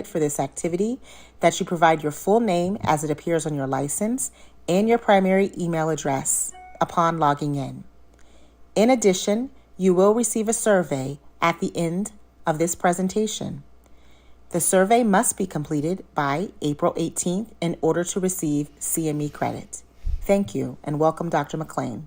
for this activity, that you provide your full name as it appears on your license and your primary email address upon logging in. In addition, you will receive a survey at the end of this presentation. The survey must be completed by April 18th in order to receive CME credit. Thank you, and welcome, Dr. McClain.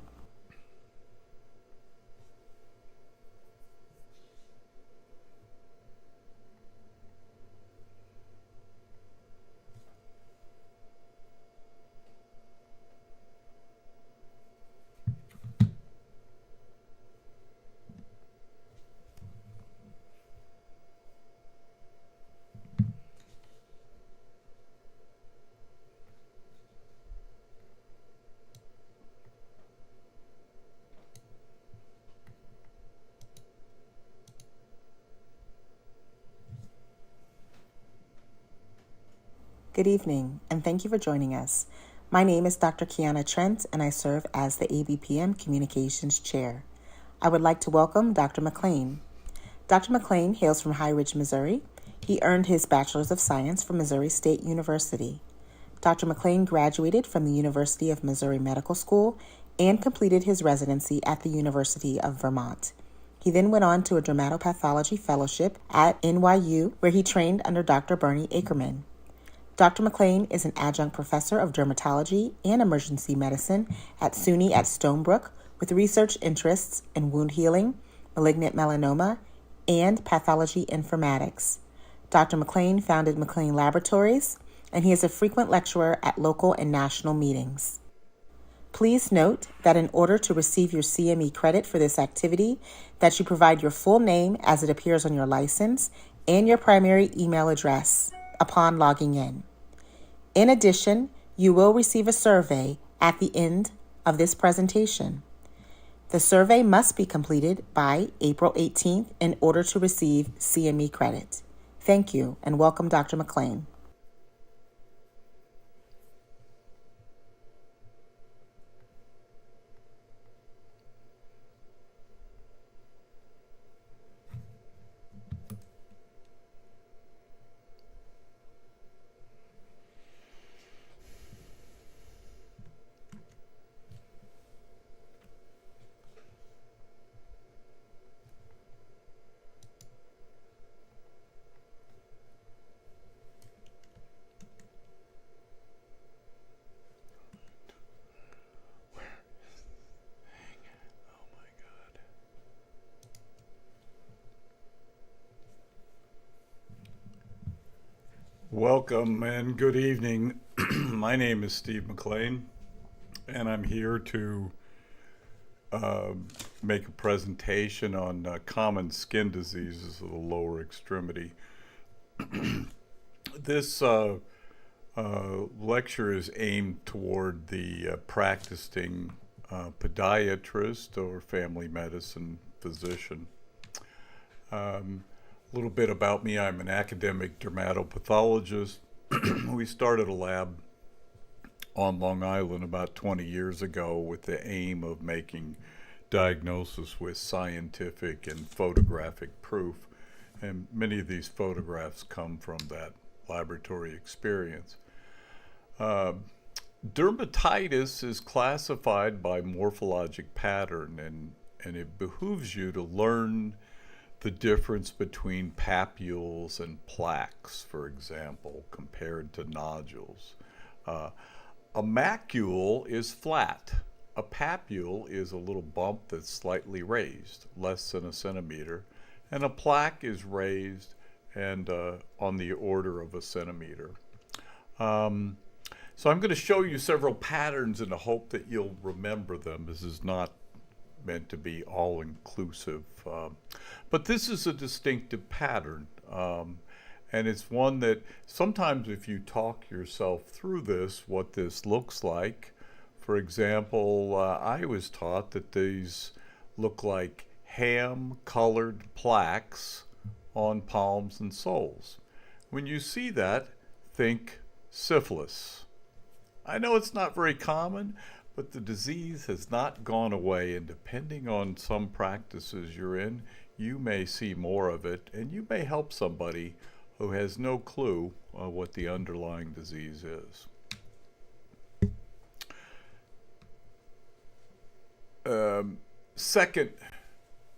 Good evening, and thank you for joining us. My name is Dr. Kiana Trent, and I serve as the ABPM Communications Chair. I would like to welcome Dr. McClain. Dr. McClain hails from High Ridge, Missouri. He earned his Bachelor's of Science from Missouri State University. Dr. McClain graduated from the University of Missouri Medical School and completed his residency at the University of Vermont. He then went on to a dermatopathology fellowship at NYU, where he trained under Dr. Bernie Ackerman. Dr. McClain is an adjunct professor of dermatology and emergency medicine at SUNY at Stonebrook, with research interests in wound healing, malignant melanoma, and pathology informatics. Dr. McClain founded McClain Laboratories, and he is a frequent lecturer at local and national meetings. Please note that in order to receive your CME credit for this activity, that you provide your full name as it appears on your license and your primary email address upon logging in. In addition, you will receive a survey at the end of this presentation. The survey must be completed by April 18th in order to receive CME credit. Thank you, and welcome, Dr. McClain. Welcome and good evening. My name is Steve McClain, and I'm here to make a presentation on common skin diseases of the lower extremity. This lecture is aimed toward the practicing podiatrist or family medicine physician. A little bit about me: I'm an academic dermatopathologist. We started a lab on Long Island about 20 years ago with the aim of making diagnosis with scientific and photographic proof. And many of these photographs come from that laboratory experience. Dermatitis is classified by morphologic pattern, and it behooves you to learn the difference between papules and plaques, for example, compared to nodules. A macule is flat. A papule is a little bump that's slightly raised, less than a centimeter, and a plaque is raised and on the order of a centimeter. So I'm going to show you several patterns in the hope that you'll remember them. This is not meant to be all-inclusive, but this is a distinctive pattern, and it's one that sometimes if you talk yourself through this, what this looks like. For example, I was taught that these look like ham-colored plaques on palms and soles. When you see that, think syphilis. I know it's not very common, but the disease has not gone away, and depending on some practices you're in, you may see more of it, and you may help somebody who has no clue what the underlying disease is. Second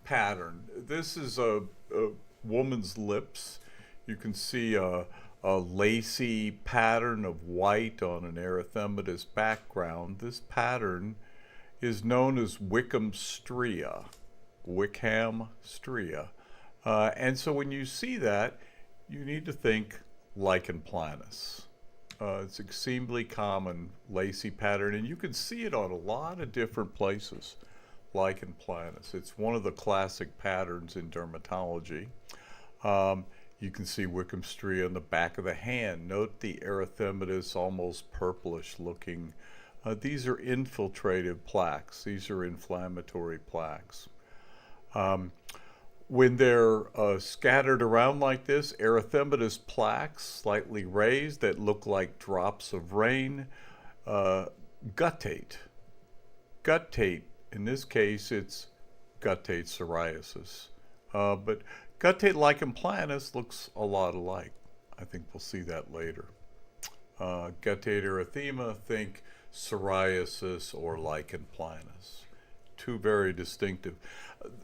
pattern. This is a woman's lips. You can see a lacy pattern of white on an erythematous background. This pattern is known as Wickham stria. And so when you see that, you need to think lichen planus. It's extremely common lacy pattern, and you can see it on a lot of different places. Lichen planus. It's one of the classic patterns in dermatology. You can see Wickham stria on the back of the hand. Note the erythematous, almost purplish looking. These are infiltrative plaques. These are inflammatory plaques. When they're scattered around like this, erythematous plaques, slightly raised, that look like drops of rain, guttate. Guttate, in this case, it's guttate psoriasis. But guttate lichen planus looks a lot alike. I think we'll see that later. Guttate erythema, think psoriasis or lichen planus. Two very distinctive.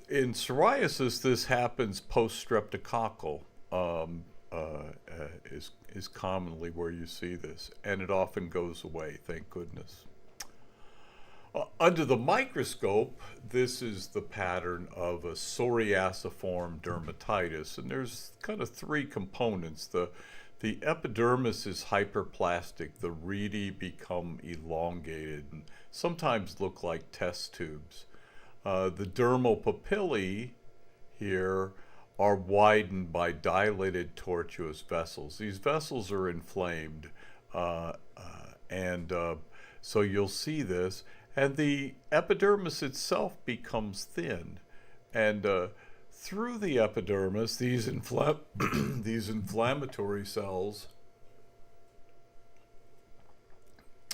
In psoriasis, this happens post-streptococcal, is commonly where you see this, and it often goes away, thank goodness. Under the microscope, this is the pattern of a psoriasiform dermatitis, and there's kind of three components. The epidermis is hyperplastic. The rete become elongated and sometimes look like test tubes. The dermal papillae here are widened by dilated tortuous vessels. These vessels are inflamed, and so you'll see this. And the epidermis itself becomes thin. And through the epidermis, these inflammatory cells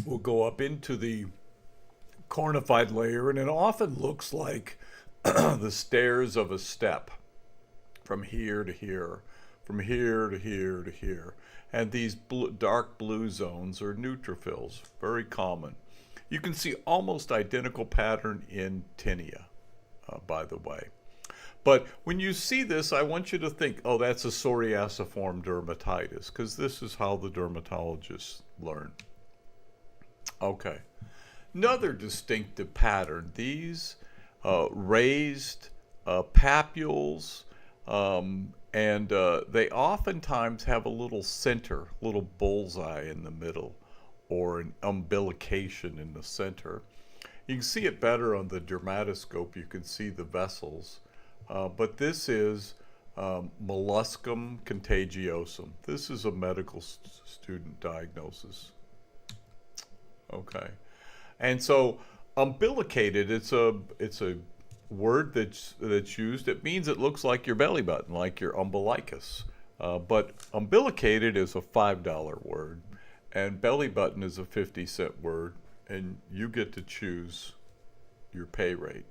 will go up into the cornified layer, and it often looks like the stairs of a step from here to here, from here to here to here. And these dark blue zones are neutrophils, very common. You can see almost identical pattern in tinea, by the way. But when you see this, I want you to think, oh, that's a psoriasiform dermatitis, because this is how the dermatologists learn. Okay. Another distinctive pattern, these raised papules, and they oftentimes have a little center, little bullseye in the middle, or an umbilication in the center. You can see it better on the dermatoscope. You can see the vessels. But this is molluscum contagiosum. This is a medical student diagnosis. Okay. And so umbilicated, it's a word that's used. It means it looks like your belly button, like your umbilicus. But umbilicated is a $5 word, and belly button is a 50-cent word, and you get to choose your pay rate.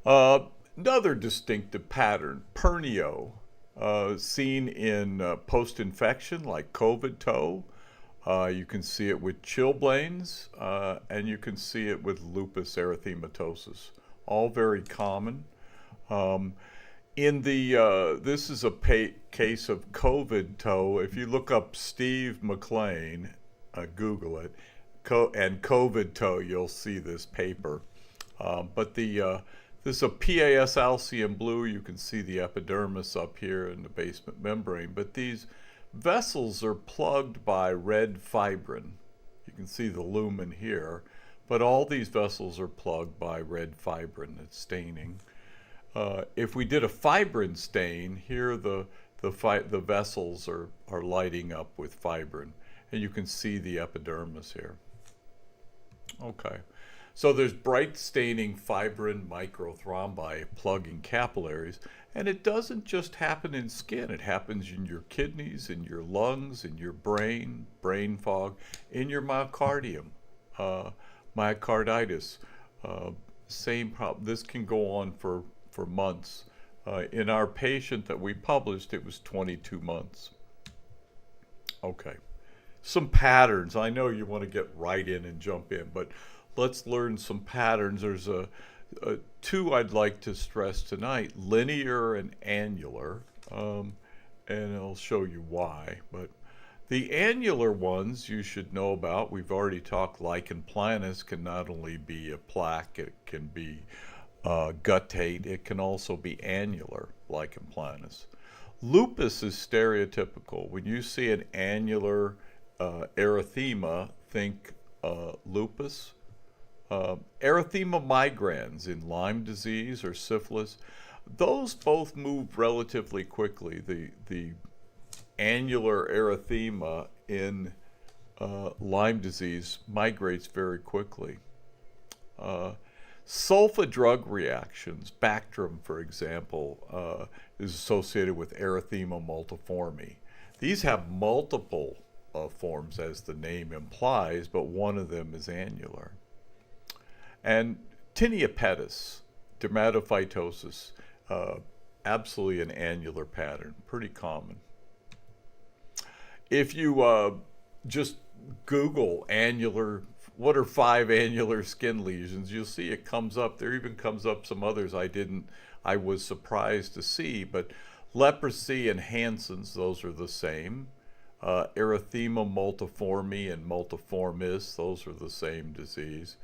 Another distinctive pattern, pernio, seen in post-infection like COVID toe. You can see it with chilblains, and you can see it with lupus erythematosus, all very common. This is a case of COVID toe. If you look up Steve McClain, Google it, and COVID toe, you'll see this paper. But this is a PAS alcium blue. You can see the epidermis up here in the basement membrane. But these vessels are plugged by red fibrin. You can see the lumen here. But all these vessels are plugged by red fibrin. It's staining. If we did a fibrin stain, here the vessels are lighting up with fibrin. And you can see the epidermis here. Okay. So there's bright staining fibrin microthrombi plugging capillaries, and it doesn't just happen in skin. It happens in your kidneys, in your lungs, in your brain fog, in your myocardium, myocarditis. Same problem. This can go on for months. In our patient that we published, it was 22 months. Okay. Some patterns. I know you want to get right in and jump in, but let's learn some patterns. There's two I'd like to stress tonight, linear and annular, and I'll show you why. But the annular ones you should know about. We've already talked lichen planus can not only be a plaque, it can be guttate, it can also be annular lichen planus. Lupus is stereotypical. When you see an annular erythema, think lupus. Erythema migrans in Lyme disease or syphilis, those both move relatively quickly. The annular erythema in Lyme disease migrates very quickly. Sulfa drug reactions, Bactrim, for example, is associated with erythema multiforme. These have multiple forms, as the name implies, but one of them is annular. And tinea pedis, dermatophytosis, absolutely an annular pattern, pretty common. If you just Google annular, what are 5 annular skin lesions, you'll see it comes up. There even comes up some others I was surprised to see, but leprosy and Hansen's, those are the same. Erythema multiforme and multiformis, those are the same disease.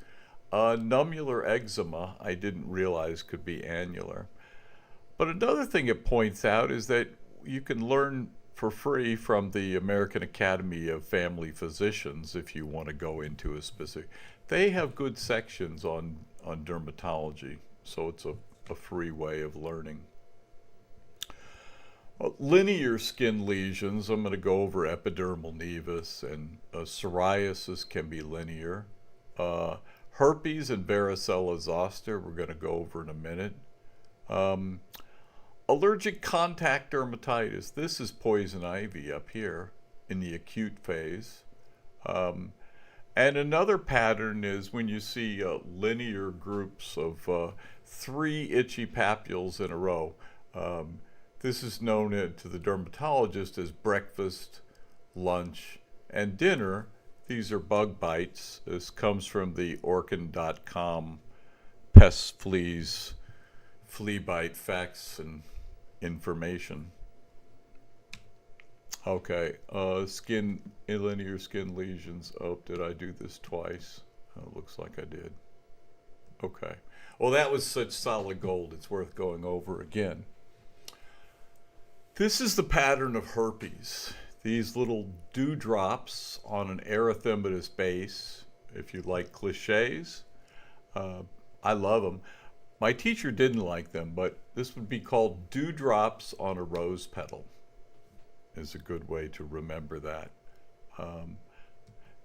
Nummular eczema, I didn't realize could be annular. But another thing it points out is that you can learn for free from the American Academy of Family Physicians if you want to go into a specific. They have good sections on dermatology, so it's a free way of learning. Linear skin lesions, I'm going to go over epidermal nevus, and psoriasis can be linear. Herpes and varicella zoster, we're going to go over in a minute. Allergic contact dermatitis, this is poison ivy up here in the acute phase. And another pattern is when you see linear groups of 3 itchy papules in a row. This is known to the dermatologist as breakfast, lunch, and dinner. These are bug bites. This comes from the Orkin.com pests, fleas, flea bite facts and information. Okay, linear skin lesions. Oh, did I do this twice? Looks like I did. Okay. Well, that was such solid gold. It's worth going over again. This is the pattern of herpes. These little dewdrops on an erythematous base. If you like cliches, I love them. My teacher didn't like them, but this would be called dewdrops on a rose petal. Is a good way to remember that.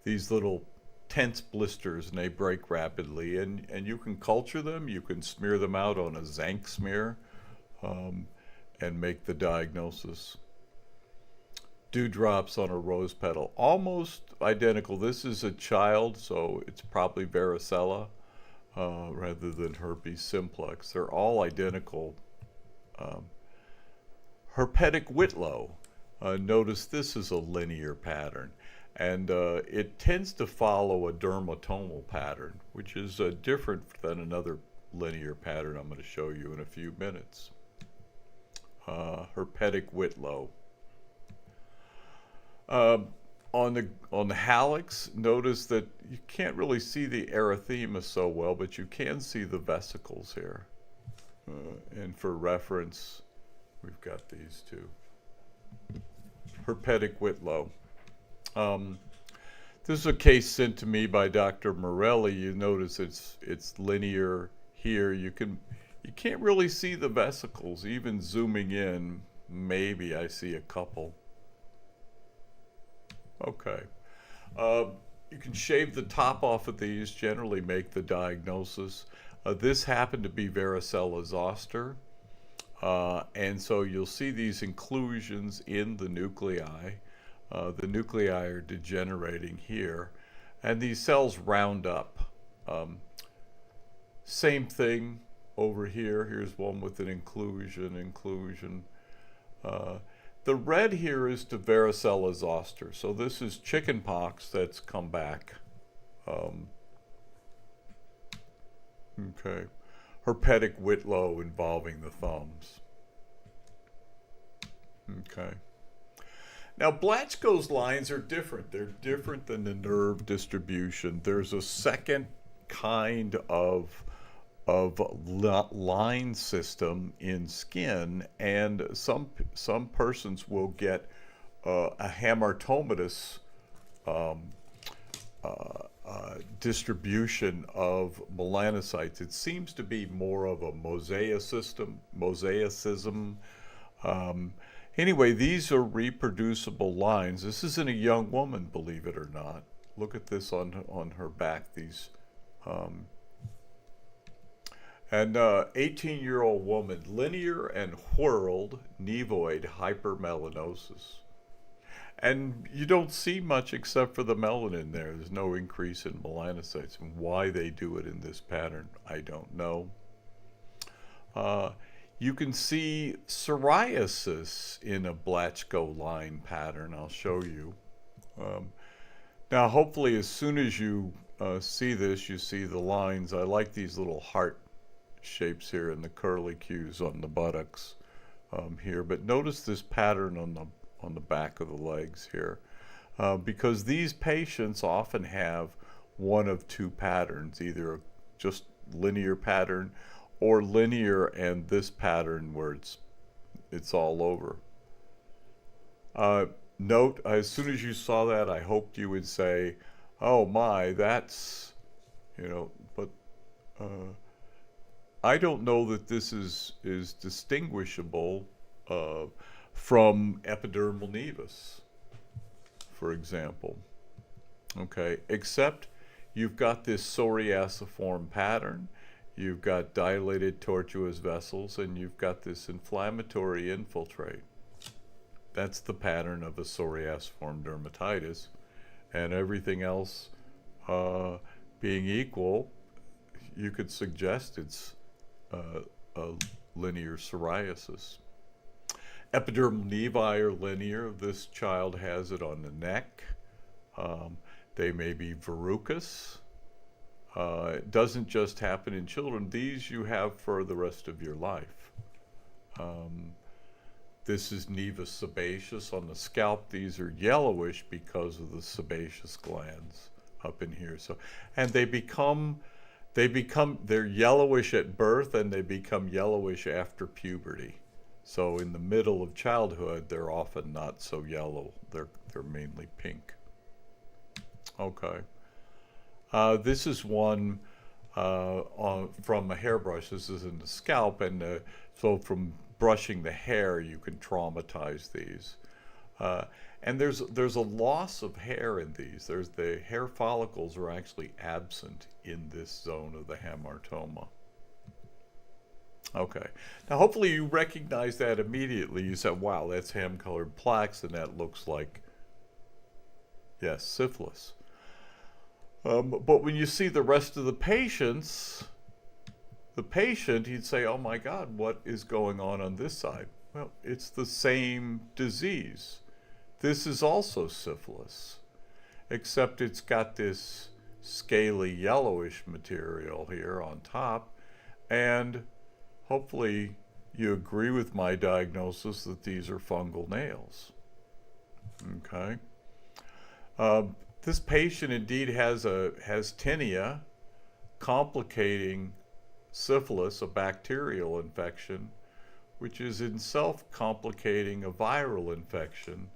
These little tense blisters, and they break rapidly, and you can culture them. You can smear them out on a zinc smear and make the diagnosis. Dewdrops on a rose petal, almost identical. This is a child, so it's probably varicella rather than herpes simplex. They're all identical. Herpetic whitlow. Notice this is a linear pattern, and it tends to follow a dermatomal pattern, which is different than another linear pattern I'm going to show you in a few minutes. Herpetic whitlow. On the hallux, notice that you can't really see the erythema so well, but you can see the vesicles here. And for reference, we've got these two. Herpetic whitlow. This is a case sent to me by Dr. Morelli. You notice it's linear here. You can't really see the vesicles. Even zooming in, maybe I see a couple. Okay. You can shave the top off of these, generally make the diagnosis. This happened to be varicella zoster. And so you'll see these inclusions in the nuclei. The nuclei are degenerating here, and these cells round up. Same thing over here, here's one with an inclusion. Uh, the red here is to varicella zoster. So this is chicken pox that's come back. Okay. Herpetic Whitlow involving the thumbs. Okay. Now, Blaschko's lines are different. They're different than the nerve distribution. There's a second kind of line system in skin, and some persons will get a hamartomatous distribution of melanocytes. It seems to be more of a mosaicism. Anyway, these are reproducible lines. This is in a young woman, believe it or not. Look at this on her back. These, and 18-year-old woman, linear and whorled nevoid hypermelanosis. And you don't see much except for the melanin there. There's no increase in melanocytes. And why they do it in this pattern, I don't know. You can see psoriasis in a Blaschko line pattern. I'll show you. Now, hopefully, as soon as you see this, you see the lines. I like these little heart shapes here and the curlicues on the buttocks here. But notice this pattern on the back of the legs here, because these patients often have one of two patterns, either just linear pattern or linear and this pattern where it's all over. Note, as soon as you saw that, I hoped you would say, oh my, that's, but I don't know that this is distinguishable from epidermal nevus, for example. Okay, except you've got this psoriasiform pattern, you've got dilated tortuous vessels, and you've got this inflammatory infiltrate. That's the pattern of a psoriasiform dermatitis, and everything else being equal, you could suggest it's a linear psoriasis. Epidermal nevi are linear. This child has it on the neck. They may be verrucous. It doesn't just happen in children. These you have for the rest of your life. This is nevus sebaceous on the scalp. These are yellowish because of the sebaceous glands up in here. So, and they're yellowish at birth, and they become yellowish after puberty. So in the middle of childhood, they're often not so yellow. They're mainly pink. Okay. This is one from a hairbrush. This is in the scalp, and so from brushing the hair, you can traumatize these. And there's a loss of hair in these. The hair follicles are actually absent in this zone of the hamartoma. Okay. Now, hopefully you recognize that immediately. You said, wow, that's ham-colored plaques, and that looks like, yes, syphilis. But when you see the rest of the patients, he'd say, oh my God, what is going on this side? Well, it's the same disease. This is also syphilis, except it's got this scaly yellowish material here on top, and hopefully you agree with my diagnosis that these are fungal nails. Okay. This patient indeed has tinea, complicating syphilis, a bacterial infection, which is in itself complicating a viral infection.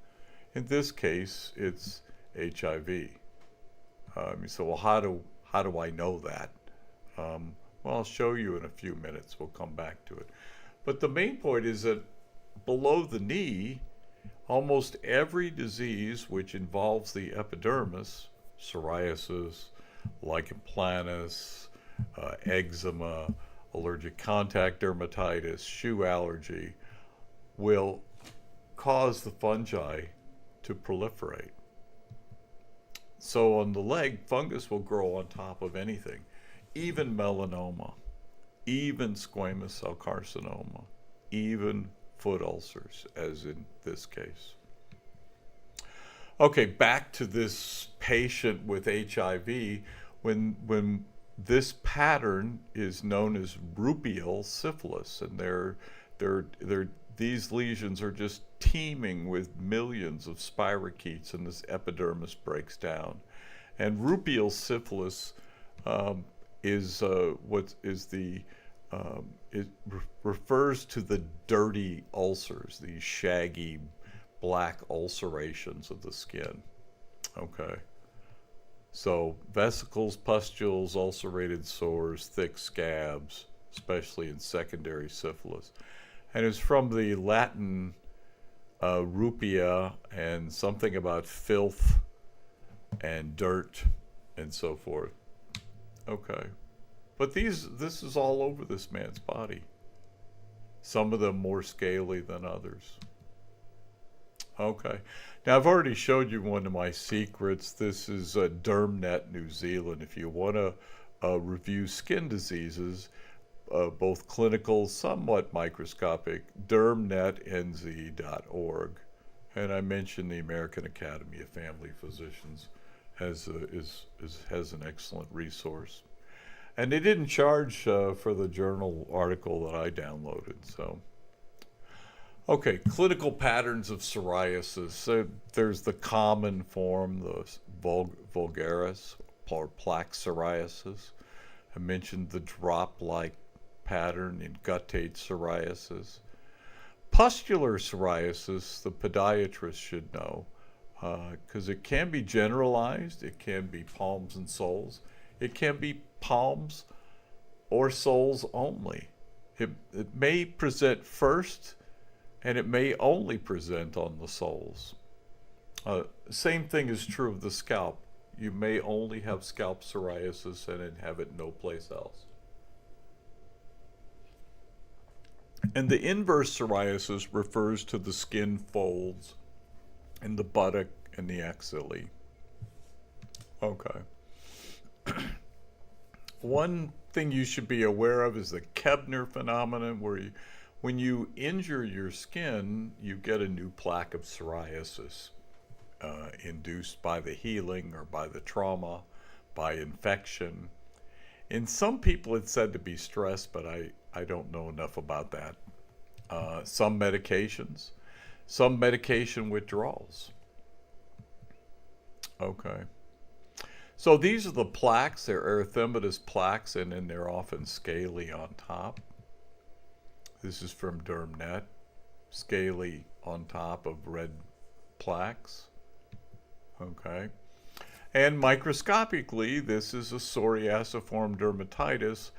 In this case, it's HIV. So, well, how do I know that? Well, I'll show you in a few minutes. We'll come back to it. But the main point is that below the knee, almost every disease which involves the epidermis, psoriasis, lichen planus, eczema, allergic contact dermatitis, shoe allergy, will cause the fungi to proliferate. So on the leg, fungus will grow on top of anything, even melanoma. even squamous cell carcinoma, even foot ulcers, as in this case. Okay, back to this patient with HIV. When this pattern is known as rubeal syphilis, and these lesions are just teeming with millions of spirochetes, and this epidermis breaks down. And rubeal syphilis it refers to the dirty ulcers, these shaggy black ulcerations of the skin. Okay. So vesicles, pustules, ulcerated sores, thick scabs, especially in secondary syphilis. And it's from the Latin rupia and something about filth and dirt and so forth. Okay. But this is all over this man's body. Some of them more scaly than others. Okay. Now, I've already showed you one of my secrets. This is DermNet New Zealand. If you want to review skin diseases, both clinical, somewhat microscopic, dermnetnz.org. And I mentioned the American Academy of Family Physicians has an excellent resource. And they didn't charge for the journal article that I downloaded. So, okay, clinical patterns of psoriasis. There's the common form, the vulgaris, or plaque psoriasis. I mentioned the drop-like pattern in guttate psoriasis. Pustular psoriasis, the podiatrist should know, because it can be generalized. It can be palms and soles. It can be palms or soles only. It may present first, and it may only present on the soles. Same thing is true of the scalp. You may only have scalp psoriasis and have it no place else. And the inverse psoriasis refers to the skin folds in the buttock and the axillae. Okay. One thing you should be aware of is the Kebner phenomenon, where when you injure your skin, you get a new plaque of psoriasis induced by the healing or by the trauma, by infection. In some people, it's said to be stress, but I don't know enough about that. Some medications, some medication withdrawals. Okay. So these are the plaques. They're erythematous plaques, and then they're often scaly on top. This is from DermNet. Scaly on top of red plaques. Okay. And microscopically, this is a psoriasiform dermatitis.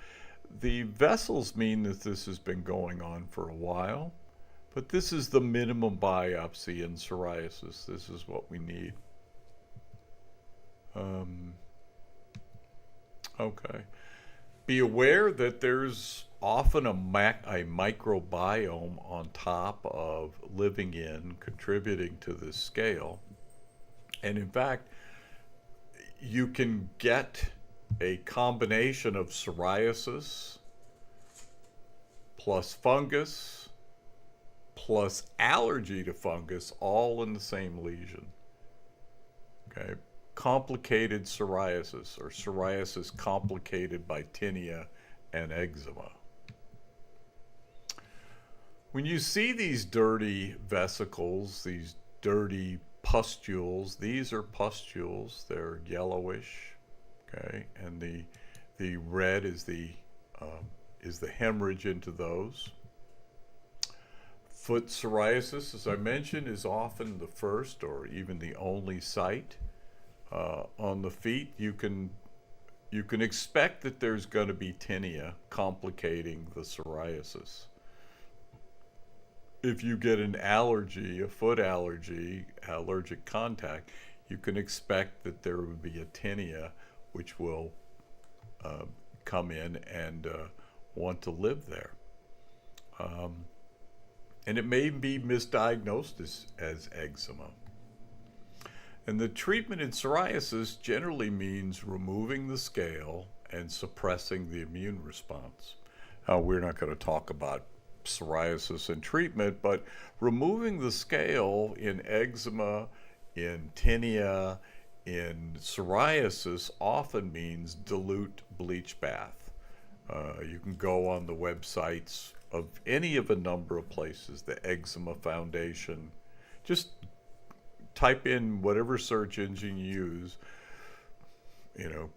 The vessels mean that this has been going on for a while, but this is the minimum biopsy in psoriasis. This is what we need. Okay. Be aware that there's often a microbiome on top of living in, contributing to this scale. And in fact, you can get a combination of psoriasis plus fungus plus allergy to fungus all in the same lesion. Okay. Complicated psoriasis, or psoriasis complicated by tinea and eczema. When you see these dirty vesicles, these dirty pustules, these are pustules. They're yellowish, okay, and the red is the hemorrhage into those. Foot psoriasis, as I mentioned, is often the first or even the only site. On the feet, you can expect that there's going to be tinea complicating the psoriasis. If you get an allergy, a foot allergy, allergic contact, you can expect that there would be a tinea which will come in and want to live there. And it may be misdiagnosed as eczema. And the treatment in psoriasis generally means removing the scale and suppressing the immune response. We're not going to talk about psoriasis and treatment, but removing the scale in eczema, in tinea, in psoriasis often means dilute bleach bath. You can go on the websites of any of a number of places, the Eczema Foundation. Just type in whatever search engine you use, you know,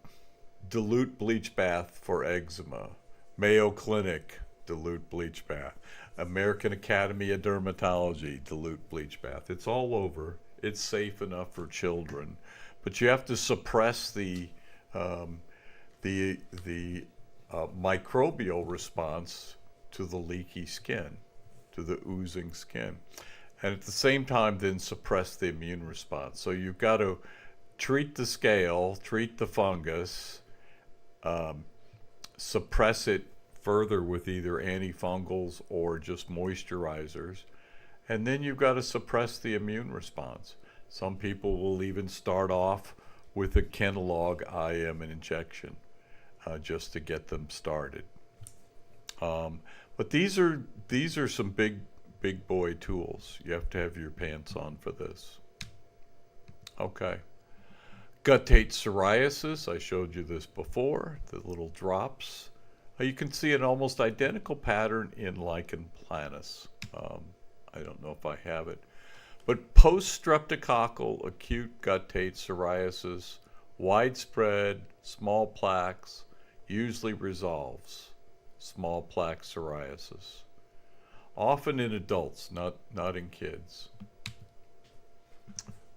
dilute bleach bath for eczema, Mayo Clinic, dilute bleach bath, American Academy of Dermatology, dilute bleach bath. It's all over. It's safe enough for children, but you have to suppress the microbial response to the leaky skin, to the oozing skin, and at the same time then suppress the immune response. So you've got to treat the scale, treat the fungus, suppress it further with either antifungals or just moisturizers, and then you've got to suppress the immune response. Some people will even start off with a Kenalog IM injection just to get them started. But these are some big boy tools. You have to have your pants on for this. Okay. Guttate psoriasis, I showed you this before, the little drops. You can see an almost identical pattern in lichen planus. I don't know if I have it. But post-streptococcal acute guttate psoriasis, widespread, small plaques, usually resolves. Small plaque psoriasis. Often in adults, not in kids.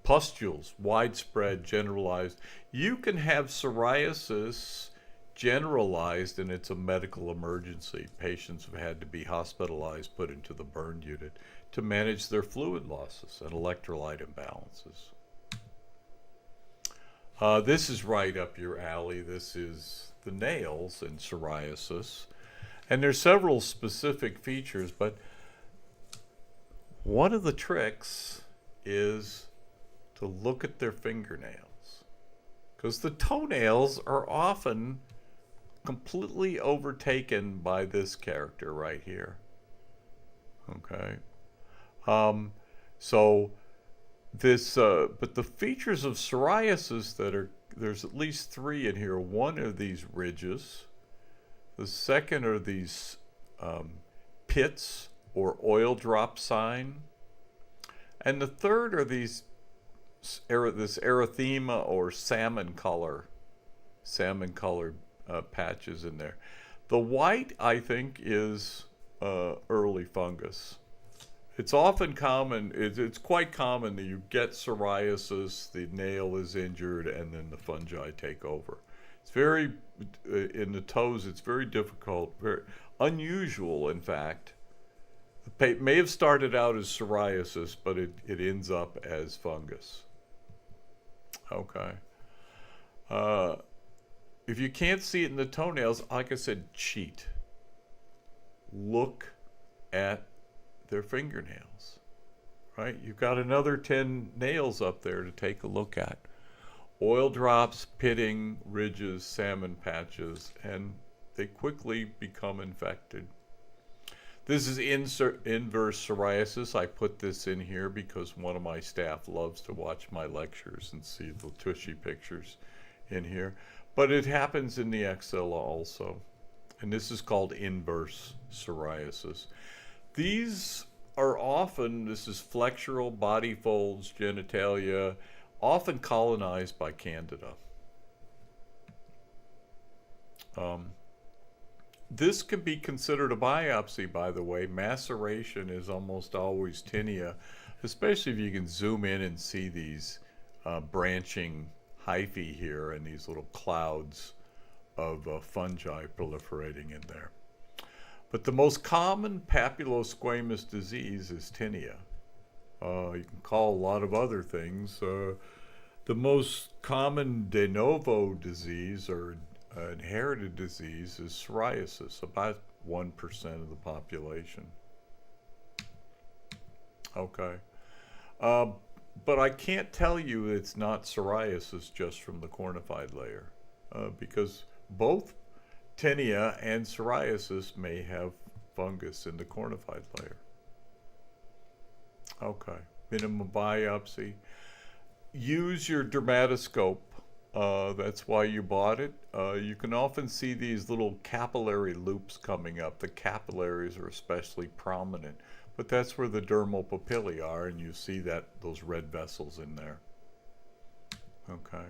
Pustules, widespread, generalized. You can have psoriasis generalized and it's a medical emergency. Patients have had to be hospitalized, put into the burn unit to manage their fluid losses and electrolyte imbalances. This is right up your alley. This is the nails in psoriasis. And there's several specific features, but one of the tricks is to look at their fingernails, because the toenails are often completely overtaken by this character right here. Okay. But the features of psoriasis there's at least three in here. One are these ridges. The second are these pits or oil drop sign. And the third are this erythema or salmon colored patches in there. The white, I think, is early fungus. It's often common, it's quite common that you get psoriasis, the nail is injured, and then the fungi take over. It's very, in the toes, it's very difficult, very unusual, in fact. It may have started out as psoriasis, but it ends up as fungus. Okay. If you can't see it in the toenails, like I said, cheat. Look at their fingernails, right? You've got another 10 nails up there to take a look at. Oil drops, pitting, ridges, salmon patches, and they quickly become infected. This is inverse psoriasis. I put this in here because one of my staff loves to watch my lectures and see the tushy pictures in here. But it happens in the axilla also. And this is called inverse psoriasis. These are often, this is flexural body folds, genitalia, often colonized by Candida. This can be considered a biopsy, by the way. Maceration is almost always tinea, especially if you can zoom in and see these branching hyphae here and these little clouds of fungi proliferating in there. But the most common papulosquamous disease is tinea. You can call a lot of other things. The most common de novo disease or inherited disease is psoriasis, about 1% of the population. Okay. But I can't tell you it's not psoriasis just from the cornified layer, because both tinea and psoriasis may have fungus in the cornified layer. Okay, minimum biopsy. Use your dermatoscope. That's why you bought it. You can often see these little capillary loops coming up. The capillaries are especially prominent, but that's where the dermal papillae are, and you see that those red vessels in there. Okay.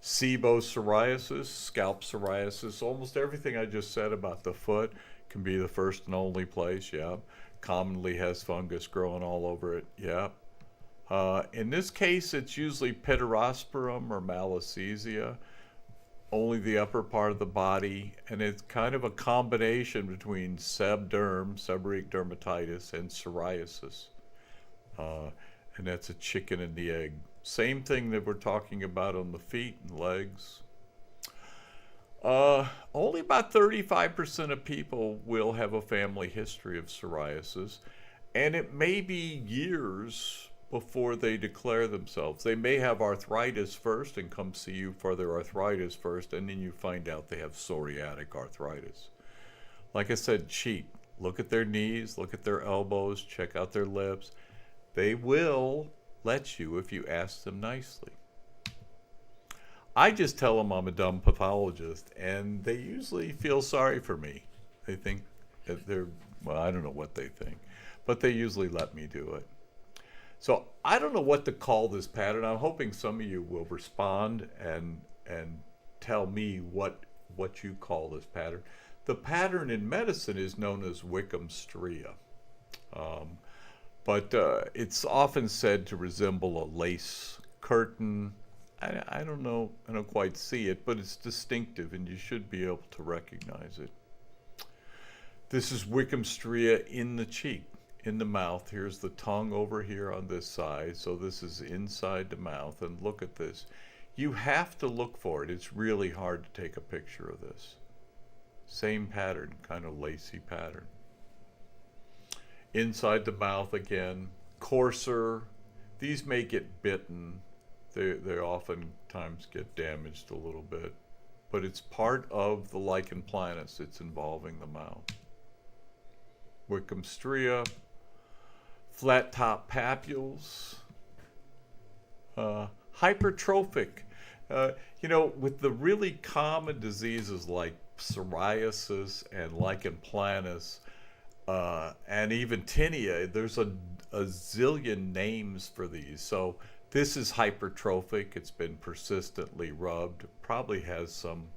SIBO psoriasis, scalp psoriasis, almost everything I just said about the foot can be the first and only place, yeah. Commonly has fungus growing all over it, yeah. In this case, it's usually pityrosporum or malassezia, only the upper part of the body, and it's kind of a combination between seborrheic dermatitis, and psoriasis. And that's a chicken and the egg. Same thing that we're talking about on the feet and legs. Only about 35% of people will have a family history of psoriasis, and it may be years before they declare themselves. They may have arthritis first and come see you for their arthritis first, and then you find out they have psoriatic arthritis. Like I said, cheat. Look at their knees, look at their elbows, check out their lips. They will let you if you ask them nicely. I just tell them I'm a dumb pathologist, and they usually feel sorry for me. They think that well, I don't know what they think, but they usually let me do it. So I don't know what to call this pattern. I'm hoping some of you will respond and tell me what you call this pattern. The pattern in medicine is known as Wickham's stria. But it's often said to resemble a lace curtain. I don't know, I don't quite see it, but it's distinctive and you should be able to recognize it. This is Wickham's stria in the cheek, in the mouth. Here's the tongue over here on this side, so this is inside the mouth, and look at this. You have to look for it. It's really hard to take a picture of this. Same pattern, kind of lacy pattern. Inside the mouth again, coarser. These may get bitten. They oftentimes get damaged a little bit, but it's part of the lichen planus. It's involving the mouth. Wickham's stria, flat top papules, hypertrophic. With the really common diseases like psoriasis and lichen planus, and even tinea, there's a zillion names for these. So this is hypertrophic. It's been persistently rubbed. Probably has some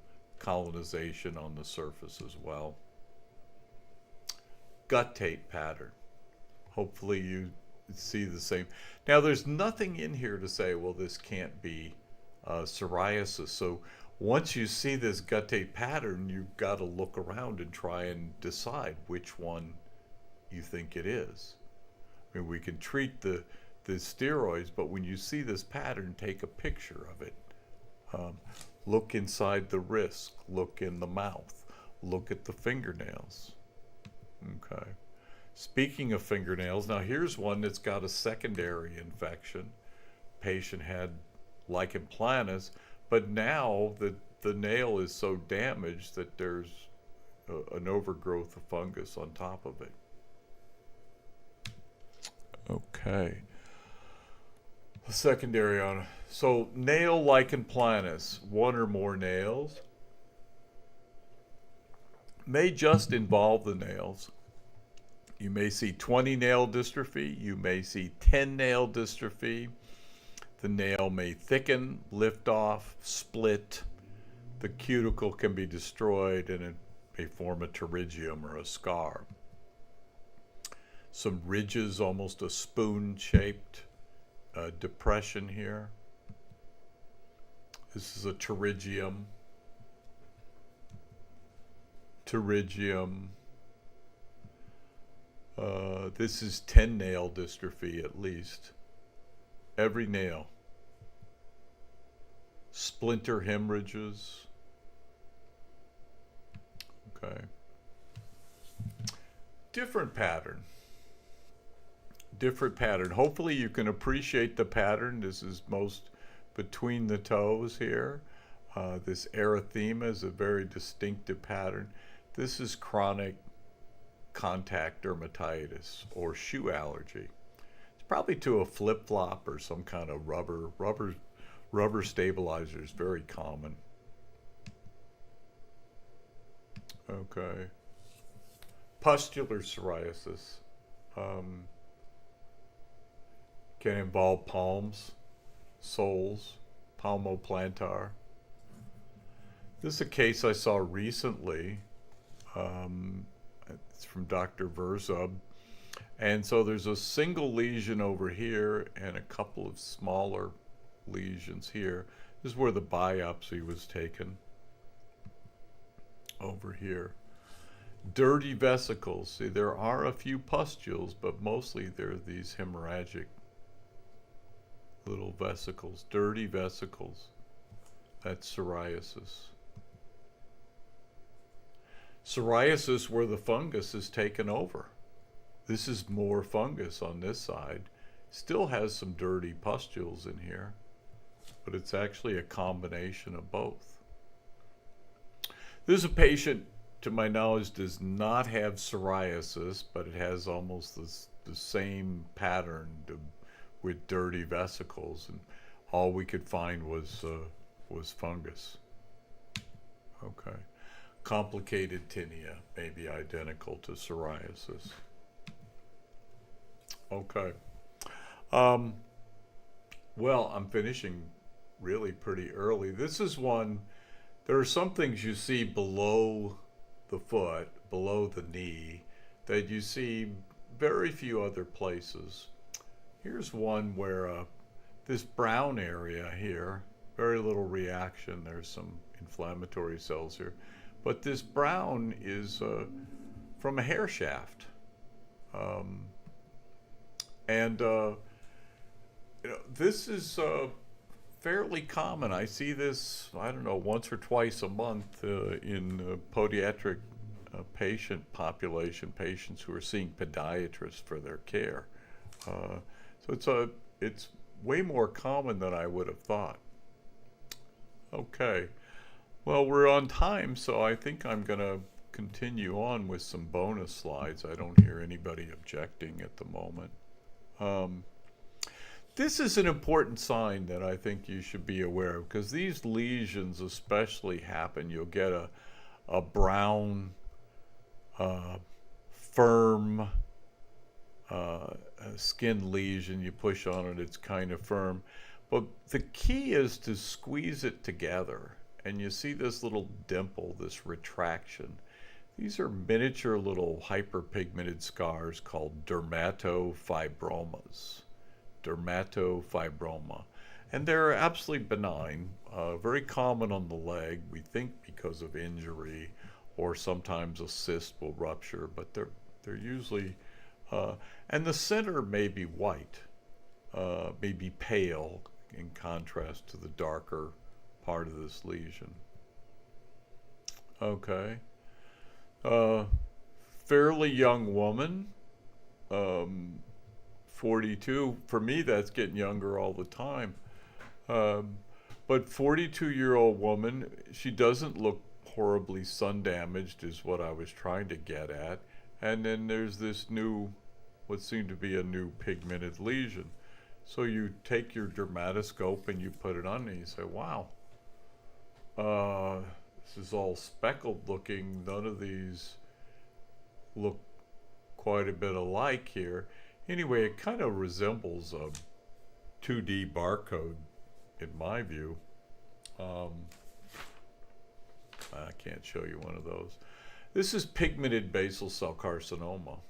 colonization on the surface as well. Guttate pattern. Hopefully you see the same. Now there's nothing in here to say, well, this can't be psoriasis. So once you see this guttate pattern, you've got to look around and try and decide which one you think it is. I mean, we can treat the steroids, but when you see this pattern, take a picture of it. Look inside the wrist, look in the mouth, look at the fingernails. Okay. Speaking of fingernails, now here's one that's got a secondary infection. Patient had lichen planus, but now the nail is so damaged that there's an overgrowth of fungus on top of it. Okay. The secondary on, so nail lichen planus, one or more nails, may just involve the nails. You may see 20 nail dystrophy, you may see 10 nail dystrophy. The nail may thicken, lift off, split. The cuticle can be destroyed and it may form a pterygium or a scar. Some ridges, almost a spoon-shaped depression here. This is a pterygium. This is 10 nail dystrophy at least. Every nail. Splinter hemorrhages. Okay. Different pattern. Hopefully you can appreciate the pattern. This is most between the toes here. This erythema is a very distinctive pattern. This is chronic contact dermatitis or shoe allergy. It's probably to a flip-flop or some kind of rubber stabilizer is very common. Okay. Pustular psoriasis can involve palms, soles, palmoplantar. This is a case I saw recently. It's from Dr. Verzub. And so there's a single lesion over here and a couple of smaller lesions here. This is where the biopsy was taken. Over here. Dirty vesicles. See, there are a few pustules, but mostly they're these hemorrhagic little vesicles, dirty vesicles. That's psoriasis. Psoriasis where the fungus is taken over. This is more fungus on this side. Still has some dirty pustules in here, but it's actually a combination of both. This is a patient, to my knowledge, does not have psoriasis, but it has almost the same pattern with dirty vesicles, and all we could find was fungus. Okay. Complicated tinea may be identical to psoriasis. Okay. Well, I'm finishing really pretty early. This is one, there are some things you see below the foot, below the knee, that you see very few other places. Here's one where this brown area here, very little reaction. There's some inflammatory cells here. But this brown is from a hair shaft. This is fairly common. I see this, I don't know, once or twice a month in podiatric patient population, patients who are seeing podiatrists for their care. So it's way more common than I would have thought. Okay. Well, we're on time, so I think I'm going to continue on with some bonus slides. I don't hear anybody objecting at the moment. This is an important sign that I think you should be aware of, because these lesions especially happen. You'll get a brown, firm skin lesion. You push on it, it's kind of firm. But the key is to squeeze it together. And you see this little dimple, this retraction. These are miniature little hyperpigmented scars called dermatofibromas. Dermatofibroma. And they're absolutely benign, very common on the leg, we think because of injury, or sometimes a cyst will rupture, but they're usually, and the center may be white, may be pale in contrast to the darker part of this lesion. Okay. Fairly young woman, 42. For me, that's getting younger all the time. But 42-year-old woman, she doesn't look horribly sun damaged is what I was trying to get at. And then there's this new, what seemed to be a new pigmented lesion. So you take your dermatoscope and you put it on and you say, wow, this is all speckled looking. None of these look quite a bit alike here. Anyway, it kind of resembles a 2D barcode in my view. I can't show you one of those. This is pigmented basal cell carcinoma.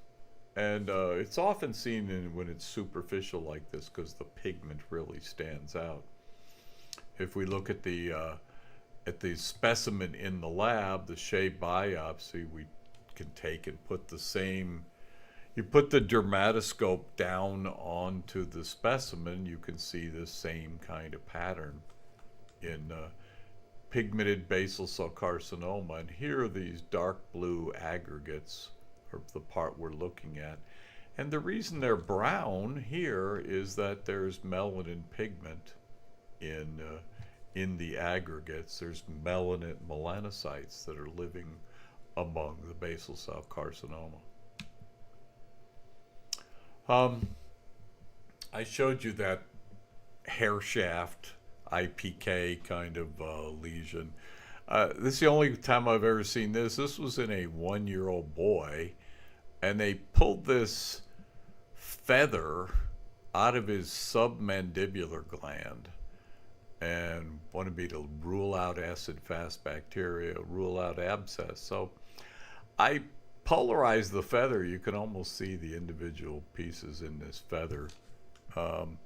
And it's often seen when it's superficial like this because the pigment really stands out. If we look at the specimen in the lab, the Shea biopsy, we can take and put the same, you put the dermatoscope down onto the specimen, you can see the same kind of pattern in pigmented basal cell carcinoma. And here are these dark blue aggregates, or the part we're looking at. And the reason they're brown here is that there's melanin pigment in in the aggregates, there's melanocytes that are living among the basal cell carcinoma. I showed you that hair shaft IPK kind of lesion. This is the only time I've ever seen this. This was in a 1-year-old boy, and they pulled this feather out of his submandibular gland and wanted me to rule out acid-fast bacteria, rule out abscess. So I polarized the feather. You can almost see the individual pieces in this feather, and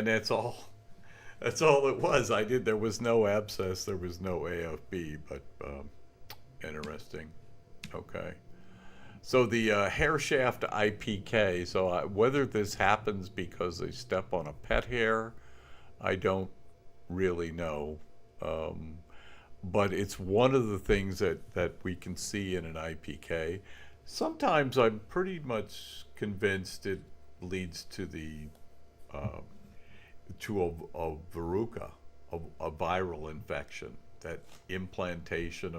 that's all. That's all it was. There was no abscess, there was no AFB, but interesting. Okay. So the hair shaft IPK, so whether this happens because they step on a pet hair, I don't really know. But it's one of the things that we can see in an IPK. Sometimes I'm pretty much convinced it leads to a verruca, a viral infection, that implantation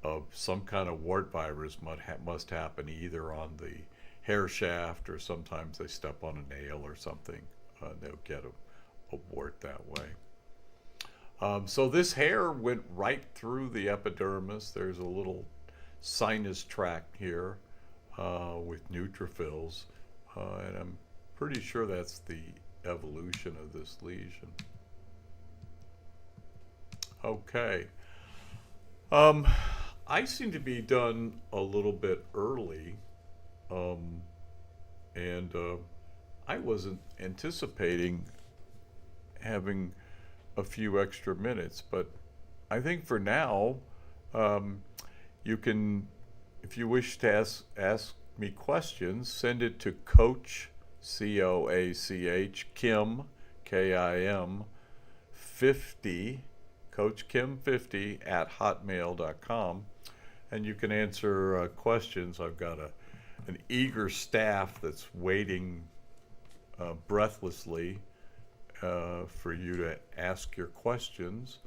of some kind of wart virus must happen either on the hair shaft, or sometimes they step on a nail or something. They'll get a wart that way. So this hair went right through the epidermis. There's a little sinus tract here with neutrophils, and I'm pretty sure that's the evolution of this lesion. Okay. I seem to be done a little bit early, and I wasn't anticipating having a few extra minutes, but I think for now, you can, if you wish to ask me questions, send it to Coach, COACH, Kim, KIM, 50, Coach Kim 50 at hotmail.com, and you can answer questions. I've got an eager staff that's waiting breathlessly for you to ask your questions.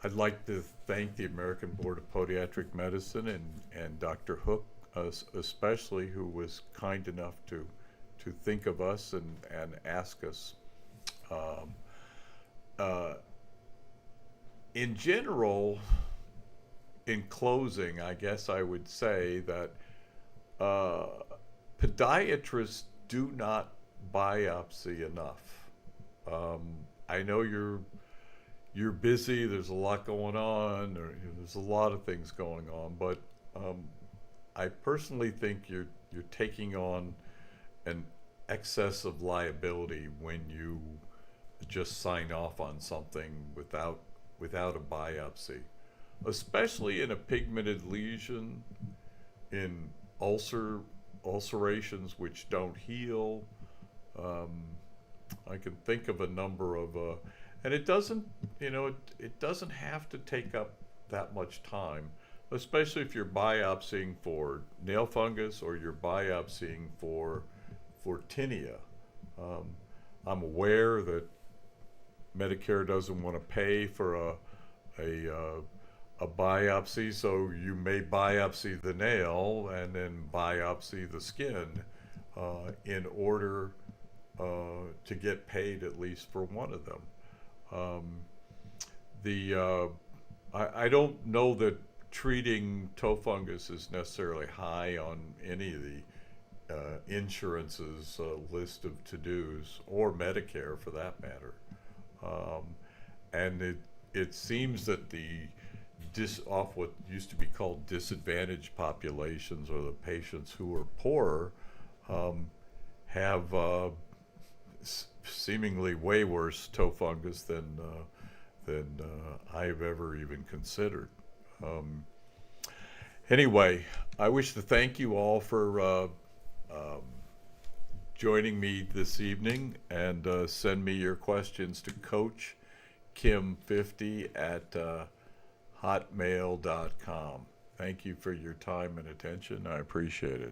I'd like to thank the American Board of Podiatric Medicine and Dr. Hook, especially, who was kind enough to think of us and ask us. In general, in closing, I guess I would say that podiatrists do not biopsy enough. I know you're busy. There's a lot going on. There's a lot of things going on, but I personally think you're taking on an excess of liability when you just sign off on something without a biopsy, especially in a pigmented lesion, in ulcerations which don't heal. I can think of a number of, and it doesn't, it doesn't have to take up that much time, especially if you're biopsying for nail fungus or you're biopsying for tinea. I'm aware that Medicare doesn't want to pay for a biopsy, so you may biopsy the nail and then biopsy the skin in order to get paid at least for one of them. I don't know that treating toe fungus is necessarily high on any of the insurance's list of to-dos, or Medicare for that matter. And it seems that off what used to be called disadvantaged populations, or the patients who are poorer, have seemingly way worse toe fungus than I've ever even considered. Anyway, I wish to thank you all for joining me this evening, and send me your questions to Coach Kim50 at hotmail.com. Thank you for your time and attention. I appreciate it.